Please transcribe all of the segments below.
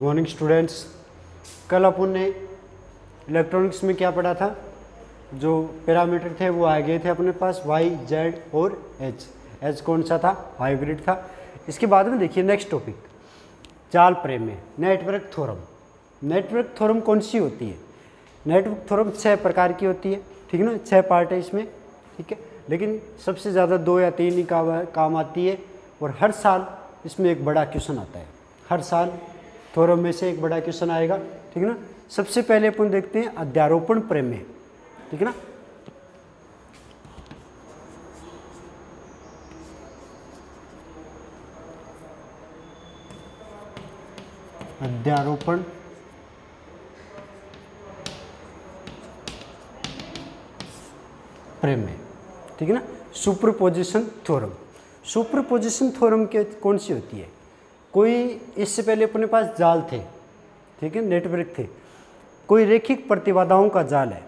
Morning students. कल अपन ने electronics में क्या पढ़ा था, जो पैरामीटर थे वो आ गए थे अपने पास y, z और h। h कौन सा था? हाइब्रिड था। इसके बाद में देखिए नेक्स्ट टॉपिक जाल प्रमेय, नेटवर्क थ्योरम। नेटवर्क थ्योरम कौन सी होती है? नेटवर्क थ्योरम 6 प्रकार की होती है, ठीक है ना। 6 पार्ट है इसमें, ठीक है, लेकिन सबसे ज़्यादा 2 या 3 ही काम आती है और हर साल इसमें एक बड़ा क्वेश्चन आता है। हर साल थ्योरम में से एक बड़ा क्वेश्चन आएगा, ठीक है ना। सबसे पहले अपन देखते हैं अध्यारोपण प्रमेय, ठीक है ना। अध्यारोपण प्रमेय, ठीक है ना। Superposition theorem. सुपरपोजिशन थ्योरम के कौन सी होती है? कोई इससे पहले अपने पास जाल थे, ठीक है, नेटवर्क थे। कोई रेखिक प्रतिबाधाओं का जाल है,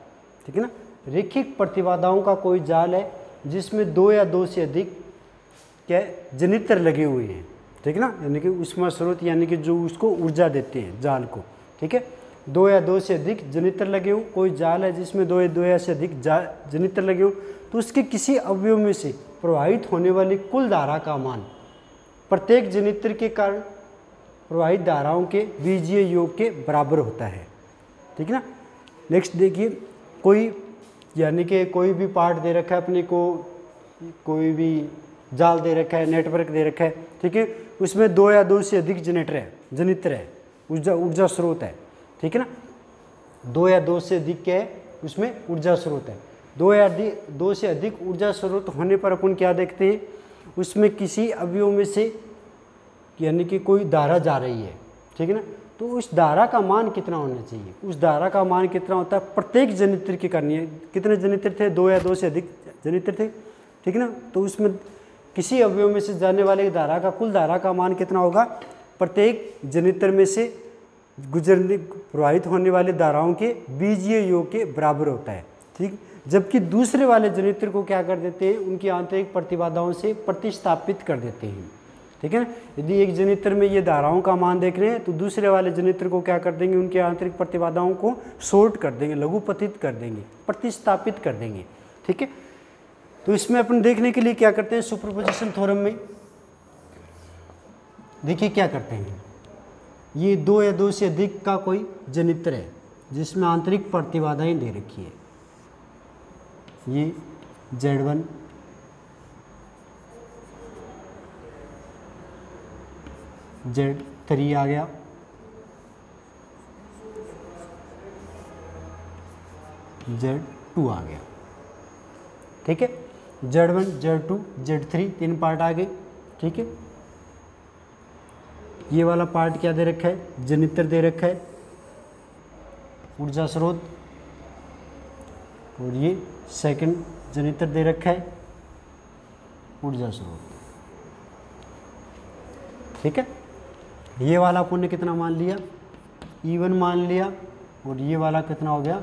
ठीक है ना। रेखिक प्रतिबाधाओं का कोई जाल है जिसमें 2 या 2 से अधिक क्या जनित्र लगे हुए हैं, ठीक है ना, यानी कि ऊष्मा स्रोत, यानी कि जो उसको ऊर्जा देते हैं जाल को, ठीक है। 2 या 2 से अधिक जनित्र लगे हो, कोई जाल है जिसमें 2 या से अधिक जनित्र लगे हो, तो उसके किसी अवयव में से प्रवाहित होने वाली कुल धारा का मान प्रत्येक जनित्र के कारण प्रवाहित धाराओं के बीजीय योग के बराबर होता है, ठीक है ना। नेक्स्ट देखिए, कोई यानी कि कोई भी पार्ट दे रखा है अपने को, कोई भी जाल दे रखा है, नेटवर्क दे रखा है, ठीक है, उसमें 2 या 2 से अधिक जनित्र है, ऊर्जा स्रोत है, ठीक है ना। 2 या 2 से अधिक क्या है, उसमें ऊर्जा स्रोत है। 2 या 2 से अधिक ऊर्जा स्रोत होने पर अपन क्या देखते हैं, उसमें किसी अवयव में से यानी कि कोई धारा जा रही है, ठीक है ना, तो उस धारा का मान कितना होना चाहिए? उस धारा का मान कितना होता है प्रत्येक जनित्र की करनी है। कितने जनित्र थे? 2 या 2 से अधिक जनित्र थे, ठीक है ना। तो उसमें किसी अवयव में से जाने वाले धारा का कुल धारा का मान कितना होगा? प्रत्येक जनित्र में से गुजरने प्रवाहित होने वाले धाराओं के बीजीय योग के बराबर होता है, ठीक। जबकि दूसरे वाले जनित्र को क्या कर देते हैं, उनकी आंतरिक प्रतिबाधाओं से प्रतिस्थापित कर देते हैं, ठीक है ना। यदि एक जनित्र में ये धाराओं का मान देख रहे हैं तो दूसरे वाले जनित्र को क्या कर देंगे, उनकी आंतरिक प्रतिबाधाओं को शॉर्ट कर देंगे, लघुपतित कर देंगे, प्रतिस्थापित कर देंगे, ठीक है। तो इसमें अपन देखने के लिए क्या करते हैं, सुपरपोजिशन थ्योरम में देखिए क्या करते हैं। ये 2 या 2 से अधिक का कोई जनित्र है जिसमें आंतरिक प्रतिबाधाएं दे रखी है। ये Z1, Z3 आ गया, Z2 आ गया, ठीक है। Z1, Z2, Z3 3 पार्ट आ गए, ठीक है। ये वाला पार्ट क्या दे रखा है? जनित्र दे रखा है, ऊर्जा स्रोत, और ये सेकंड जनित्र दे रखा है, ऊर्जा स्रोत, ठीक है। ये वाला अपन ने कितना मान लिया? E1 मान लिया, और ये वाला कितना हो गया?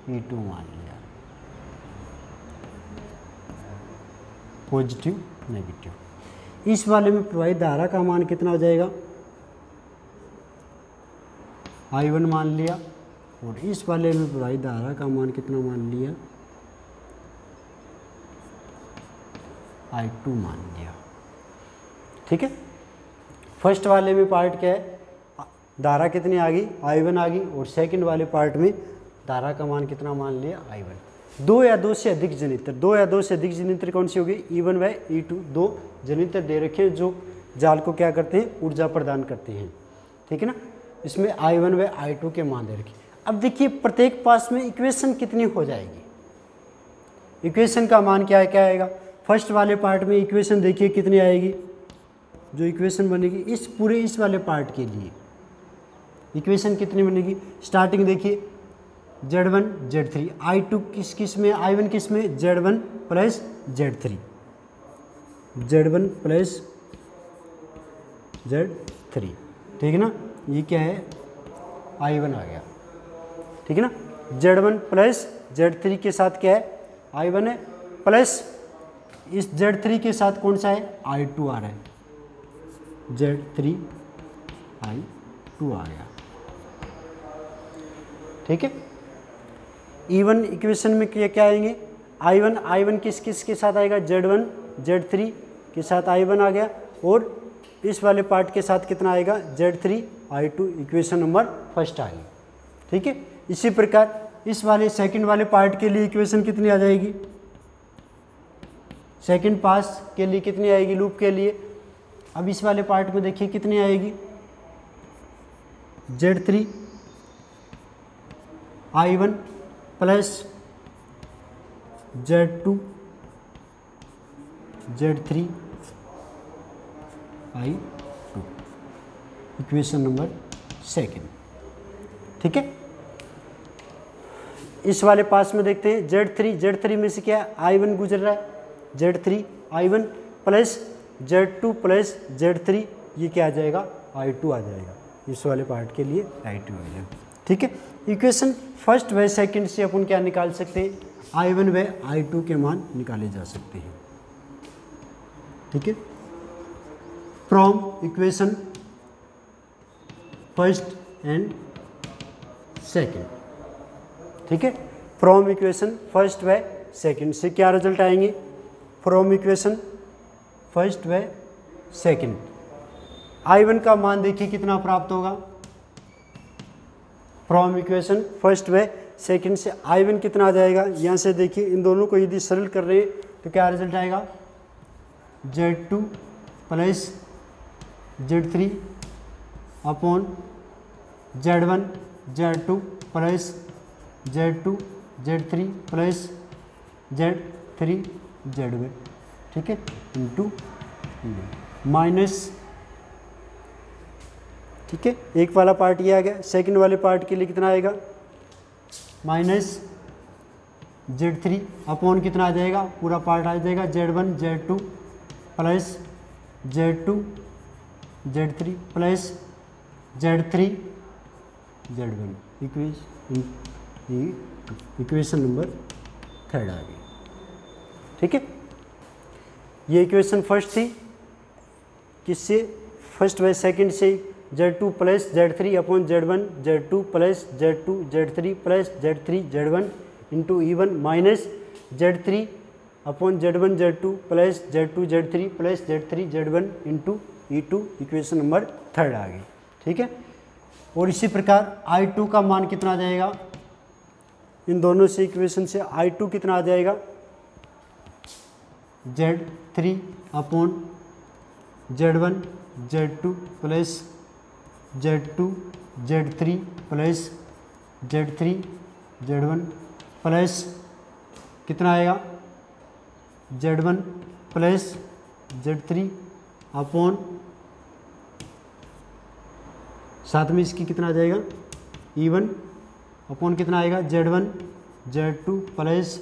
E2 मान लिया, पॉजिटिव नेगेटिव। इस वाले में प्रवाहित धारा का मान कितना हो जाएगा? I1 मान लिया, और इस वाले में प्रवाहित धारा का मान कितना मान लिया? I2 मान लिया, ठीक है। फर्स्ट वाले में पार्ट क्या है, धारा कितनी आ गई? I1 आ गई, और सेकंड वाले पार्ट में धारा का मान कितना मान लिया? I1। 2 या 2 से अधिक जनित्र, 2 या 2 से अधिक जनित्र कौन सी होगी? E1 व E2, 2 जनित्र दे रखे हैं जो जाल को क्या करते हैं? ऊर्जा प्रदान करते हैं, ठीक है ना। इसमें I1 व I2 के मान दे रखे। अब देखिए प्रत्येक पास में इक्वेशन कितनी हो जाएगी? इक्वेशन का मान क्या है, क्या आएगा? फर्स्ट वाले पार्ट में इक्वेशन देखिए कितनी आएगी, जो इक्वेशन बनेगी इस पूरे इस वाले पार्ट के लिए इक्वेशन कितनी बनेगी? स्टार्टिंग देखिए, Z1, Z3, I2 किस में, I1 किस में? Z1 plus Z3, Z1 plus Z3, ठीक है ना। ये क्या है? I1 आ गया, ठीक है ना। Z1 प्लस Z3 के साथ क्या है? I1 है, प्लस इस Z3 के साथ कौन सा है? I2 आ रहा है, Z3 I2, टू आ गया। ठीक है, इवन इक्वेशन में क्या आएंगे, I1 किस किस के साथ आएगा, Z1 Z3 के साथ I1 आ गया, और इस वाले पार्ट के साथ कितना आएगा, Z3 I2, equation number first आ गई। ठीक है, इसी प्रकार इस वाले सेकंड वाले पार्ट के लिए इक्वेशन कितनी आ जाएगी, सेकंड पास के लिए कितनी आएगी लूप के लिए। अब इस वाले पार्ट में देखिए कितनी आएगी, Z3 I1 plus Z2 Z3 I2, equation number second. ठीक है, इस वाले पास में देखते हैं Z3 में से क्या है, I1 गुजर रहा है, Z3 I1 plus Z2 plus Z3, ये क्या आ जाएगा, I2 आ जाएगा। इस वाले पार्ट के लिए I2 आ जाएगा। ठीक है, इक्वेशन फर्स्ट व सेकंड से अपन क्या निकाल सकते हैं, I1 व I2 के मान निकाले जा सकते हैं। ठीक है, from equation first and second. ठीक है, फ्रॉम इक्वेशन फर्स्ट व सेकंड से क्या रिजल्ट आएंगे, फ्रॉम इक्वेशन फर्स्ट व सेकंड I1 का मान देखिए कितना प्राप्त होगा, फ्रॉम इक्वेशन फर्स्ट व सेकंड से I1 कितना आ जाएगा, यहाँ से देखिए इन दोनों को यदि सरल कर रहे हैं तो क्या रिजल्ट आएगा, Z2 plus Z3 upon Z1 Z2 plus Z2 Z3 plus Z3 Z1। ठीक है, इंटू माइनस। ठीक है, एक वाला पार्ट ये आ गया, सेकंड वाले पार्ट के लिए कितना आएगा, माइनस Z3 अपॉन कितना आ जाएगा, पूरा पार्ट आ जाएगा Z1 Z2 plus Z2 Z3 plus Z3 Z1, equation number third आ गई। ठीक है, ये इक्वेशन फर्स्ट थी, किससे, फर्स्ट व सेकंड से, Z2 plus Z3 upon Z1 Z2 plus Z2 Z3 plus Z3 Z1 into E1 minus Z3 upon Z1 Z2 plus Z2 Z3 plus Z3 Z1 into E2, equation number third आ गई। ठीक है, और इसी प्रकार I2 का मान कितना आ जाएगा, इन दोनों से इक्वेशन से I2 कितना आ जाएगा, Z3 upon Z1 Z2 plus Z2 Z3 plus Z3 Z1 plus कितना आएगा, Z1 प्लस Z3 अपॉन, साथ में इसकी कितना आ जाएगा, E1 अपॉन कितना आएगा, Z1 Z2 plus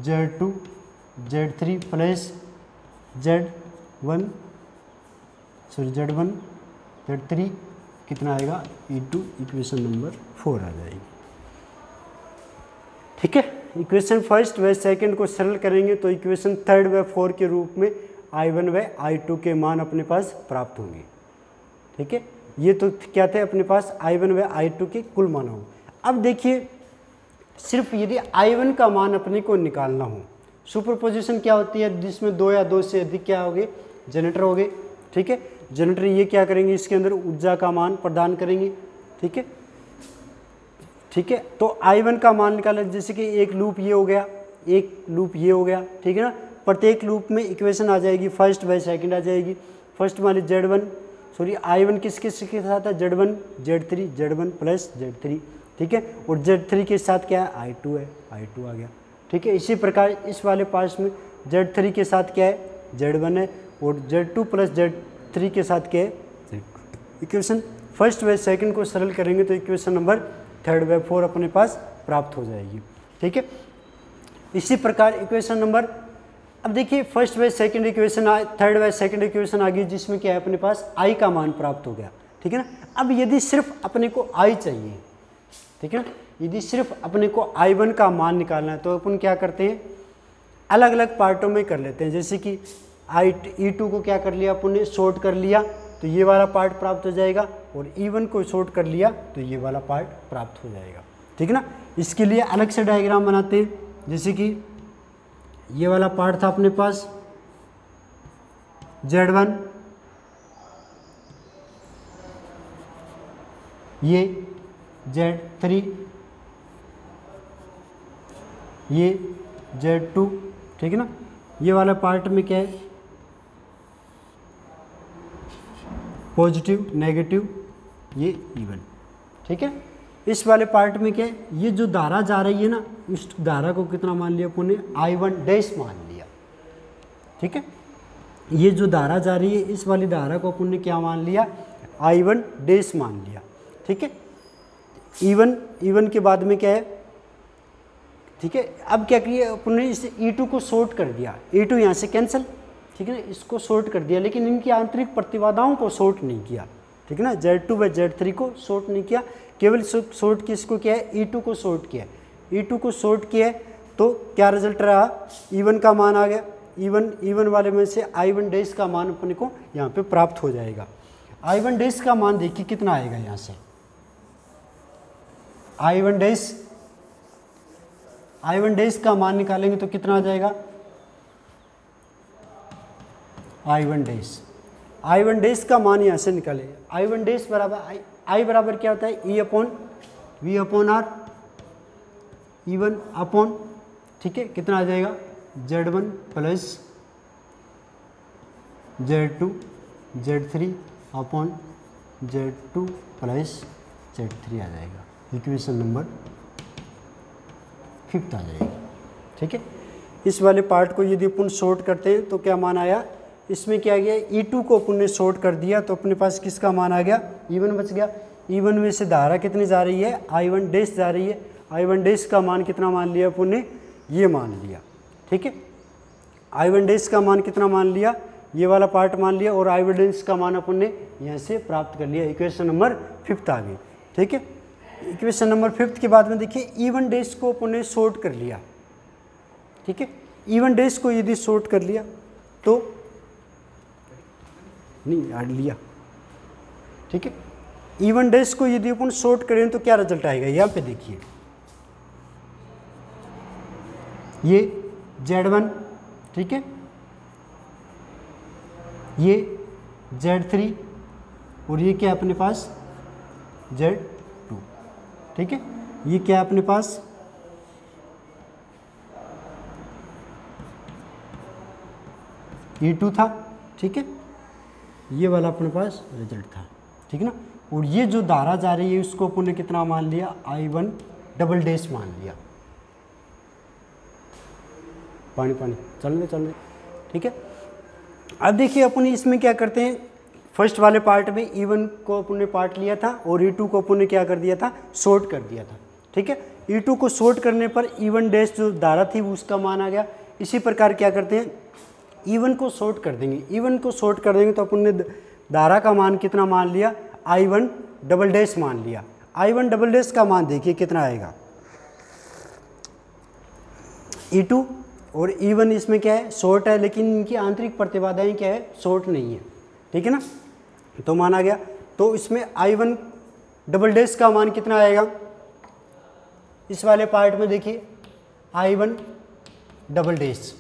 Z2 Z3 plus Z1 Z3 कितना आएगा, E2, इक्वेशन नंबर 4 आ जाएगी। ठीक है, इक्वेशन फर्स्ट व सेकंड को सरल करेंगे तो इक्वेशन थर्ड व फोर्थ के रूप में I1 व I2 के मान अपने पास प्राप्त होंगे। ठीक है, ये तो क्या थे अपने पास I1 व I2 के कुल मान होंगे। अब देखिए, सिर्फ यदि I1 का मान अपने को निकालना हो, सुपरपोजिशन क्या होती है, जिसमें दो या दो से अधिक क्या हो गए, जनरेटर हो गए। ठीक है, जनरेटर ये क्या करेंगे, इसके अंदर ऊर्जा का मान प्रदान करेंगे। ठीक है, ठीक है, तो I1 का मान निकालें, जैसे कि एक लूप ये हो गया, एक लूप ये हो गया। ठीक है ना, प्रत्येक लूप में इक्वेशन आ जाएगी, फर्स्ट व सेकंड आ जाएगी। फर्स्ट मान ली I1 किस किस के साथ है, Z1 Z3 Z1 plus Z3। ठीक है, और Z3 के साथ क्या है, I2 है, I2 आ गया। ठीक है, इसी प्रकार इस वाले पास में Z3 के साथ क्या है, Z1 है, और Z2 प्लस Z3 के साथ क्या है, Z2। इक्वेशन फर्स्ट व सेकंड को सरल करेंगे तो इक्वेशन नंबर थर्ड व फोर अपने पास प्राप्त हो जाएगी। ठीक है, इसी प्रकार इक्वेशन नंबर, अब देखिए फर्स्ट व सेकंड इक्वेशन थर्ड व सेकंड इक्वेशन आ गई, जिसमें क्या है अपने पास I का मान प्राप्त हो गया। ठीक है ना, अब यदि सिर्फ अपने को I चाहिए, ठीक है ना, यदि सिर्फ अपने को I1 का मान निकालना है तो अपन क्या करते हैं, अलग अलग पार्टों में कर लेते हैं। जैसे कि E2 को क्या कर लिया अपन ने, शॉर्ट कर लिया। तो ये वाला पार्ट प्राप्त हो जाएगा, और E1 को शॉर्ट कर लिया तो ये वाला पार्ट प्राप्त हो जाएगा। ठीक है ना। इसके लिए अलग से डायग्राम बनाते हैं, जैसे कि ये वाला पार्ट था अपने पास Z1, ये Z3, ये Z2, ठीक है ना। ये वाला पार्ट में क्या है, पॉजिटिव नेगेटिव, ये E1, ठीक है। इस वाले पार्ट में क्या है, ये जो धारा जा रही है ना, इस धारा को कितना मान लिया अपन ने, I1 डैश मान लिया। ठीक है, ये जो धारा जा रही है इस वाली धारा को अपन ने क्या मान लिया, I1 डैश मान लिया। ठीक है, E1 के बाद में क्या है, ठीक है। अब क्या किया अपन ने, इसे E2 को शॉर्ट कर दिया, E2 यहाँ से कैंसिल, ठीक है ना, इसको शॉर्ट कर दिया, लेकिन इनकी आंतरिक प्रतिबाधाओं को शॉर्ट नहीं किया। ठीक है ना, Z2 व Z3 को शॉर्ट नहीं किया, केवल शॉर्ट किसको किया है, E2 को शॉर्ट किया। E2 को शॉर्ट किया तो क्या रिजल्ट रहा, E1 का मान आ गया। E1 वाले में से I1 डैश का मान अपने को यहाँ पे प्राप्त हो जाएगा। I1 डैश का मान देखिए कितना आएगा, यहाँ से I1 डैश का मान निकालेंगे तो कितना आ जाएगा, I1 डैश का मान यहाँ से निकाले, I1 डैश बराबर I बराबर क्या होता है, E/V/R, E1 अपॉन, ठीक है, कितना आ जाएगा, Z1 plus Z2 Z3 upon Z2 plus Z3 आ जाएगा। इक्वेशन नंबर 5 आ जाएगी। ठीक है, इस वाले पार्ट को यदि अपन शॉर्ट करते हैं तो क्या मान आया, इसमें क्या गया, E2 को अपन ने शॉर्ट कर दिया तो अपने पास किसका मान आ गया, E1 बच गया। E1 में से धारा कितनी जा रही है, I1 डैश जा रही है, I1 डैश का मान कितना मान लिया अपन ने, ये मान लिया। ठीक है, I1 डैश का मान कितना मान लिया, ये वाला पार्ट मान लिया, और I1 डैश का मान अपन ने यहाँ से प्राप्त कर लिया। इक्वेशन नंबर 5 आ गई। ठीक है, इक्वेशन नंबर 5 के बाद में देखिए E1 डैश को अपन ने शॉर्ट कर लिया। ठीक है, E1 डैश को यदि शॉर्ट कर लिया तो नहीं यार लिया। ठीक है, E1 डैश को यदि अपन शॉर्ट करें तो क्या रिजल्ट आएगा, यहाँ पे देखिए, ये Z1, ठीक है, ये Z3, और ये क्या है अपने पास, Z2। ठीक है, ये क्या है अपने पास, E2 था। ठीक है, ये वाला अपने पास रिजल्ट था। ठीक है ना, और ये जो धारा जा रही है उसको अपन ने कितना मान लिया, I1 डबल डैश मान लिया। पानी चल रहे। ठीक है, अब देखिए अपन इसमें क्या करते हैं, फर्स्ट वाले पार्ट में E1 को अपन ने पार्ट लिया था और E2 को अपन ने क्या कर दिया था, शॉर्ट कर दिया था। ठीक है, E2 को शॉर्ट करने पर E1 डैश जो धारा थी उसका मान आ गया। इसी प्रकार क्या करते हैं, E1 को शॉर्ट कर देंगे, E1 को शॉर्ट कर देंगे तो अपन ने धारा का मान कितना मान लिया, I1 डबल डैश मान लिया। I1 डबल डैश का मान देखिए कितना आएगा, E2 और E1 इसमें क्या है, शॉर्ट है, लेकिन इनकी आंतरिक प्रतिबाधाएं क्या है, शॉर्ट नहीं है। ठीक है ना, तो मान आ गया। तो इसमें I1 डबल डैश का मान कितना आएगा, इस वाले पार्ट में देखिए I1 double dash,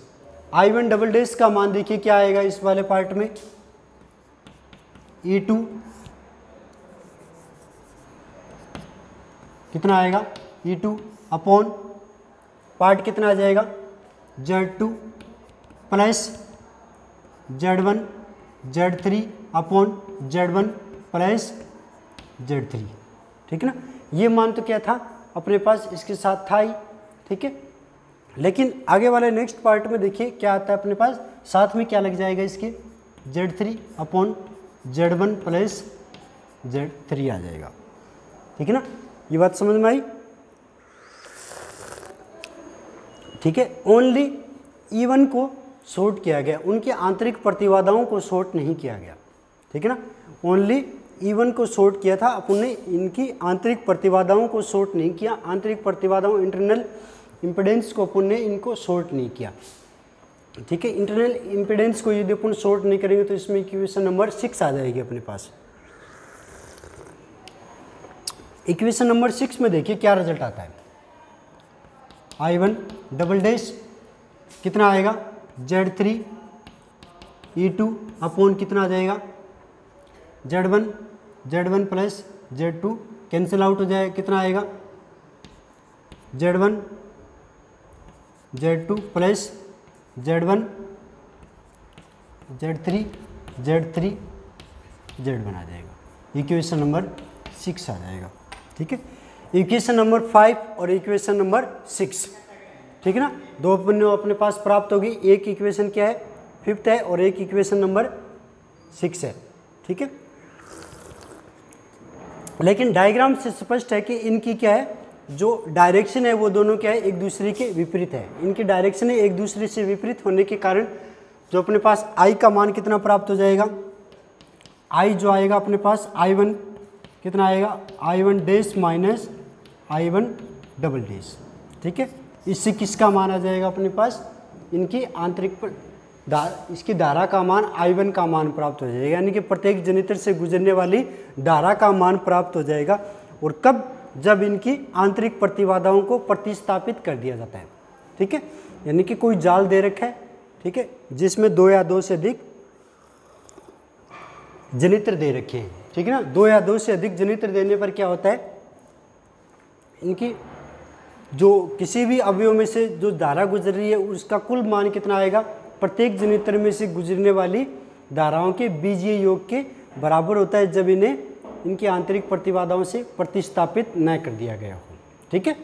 I1 double dash का मान देखिए क्या आएगा इस वाले पार्ट में, E2 कितना आएगा, E2 अपॉन पार्ट कितना आ जाएगा, Z2 plus Z1 Z3 upon Z1 plus Z3। ठीक है ना, ये मान तो क्या था अपने पास, इसके साथ था ही। ठीक है, लेकिन आगे वाले नेक्स्ट पार्ट में देखिए क्या आता है अपने पास, साथ में क्या लग जाएगा इसके, Z3 upon Z1 plus Z3 आ जाएगा। ठीक है ना, ये बात समझ में आई। ठीक है, ओनली E1 को शॉर्ट किया गया, उनकी आंतरिक प्रतिबाधाओं को शॉर्ट नहीं किया गया। ठीक है ना, ओनली E1 को शॉर्ट किया था अपन ने, इनकी आंतरिक प्रतिबाधाओं को शॉर्ट नहीं किया। आंतरिक प्रतिबाधाओं इंटरनल इम्पिडेंस को अपन ने इनको शॉर्ट नहीं किया। ठीक है। इंटरनल इम्पीडेंस को यदि अपन शॉर्ट नहीं करेंगे तो इसमें इक्वेशन नंबर 6 आ जाएगी अपने पास। इक्वेशन नंबर 6 में देखिए क्या रिजल्ट आता है। I1 डबल डैश कितना आएगा, Z3 E2 अपॉन कितना आ जाएगा, Z1 plus Z2 cancel out हो जाए, कितना आएगा, Z1 Z2 plus Z1 Z3 Z1 आ जाएगा। इक्वेशन नंबर 6 आ जाएगा। ठीक है। इक्वेशन नंबर 5 और इक्वेशन नंबर 6, ठीक है ना, दो अपने पास प्राप्त होगी। एक इक्वेशन क्या है, 5th है, और एक इक्वेशन नंबर 6 है। ठीक है। लेकिन डायग्राम से स्पष्ट है कि इनकी क्या है, जो डायरेक्शन है वो दोनों क्या है, एक दूसरे के विपरीत है। इनकी डायरेक्शन है एक दूसरे से विपरीत होने के कारण जो अपने पास I का मान कितना प्राप्त हो जाएगा, I जो आएगा अपने पास I1 कितना आएगा, I1 dash minus I1 double dash. ठीक है। इससे किसका मान आ जाएगा अपने पास, इनकी आंतरिक इसकी धारा का मान I1 का मान प्राप्त हो जाएगा, यानी कि प्रत्येक जनित्र से गुजरने वाली धारा का मान प्राप्त हो जाएगा। और कब, जब इनकी आंतरिक प्रतिबाधाओं को प्रतिस्थापित कर दिया जाता है। ठीक है। यानी कि कोई जाल दे रखा है, ठीक है, जिसमें 2 या 2 से अधिक जनित्र दे रखे हैं। ठीक है ना। 2 या 2 से अधिक जनित्र देने पर क्या होता है, इनकी जो किसी भी अवयव में से जो धारा गुजर रही है उसका कुल मान कितना आएगा, प्रत्येक जनित्र में से गुजरने वाली धाराओं के बीजीय योग के बराबर होता है, जब इन्हें इनकी आंतरिक प्रतिबाधाओं से प्रतिस्थापित न कर दिया गया हो। ठीक है।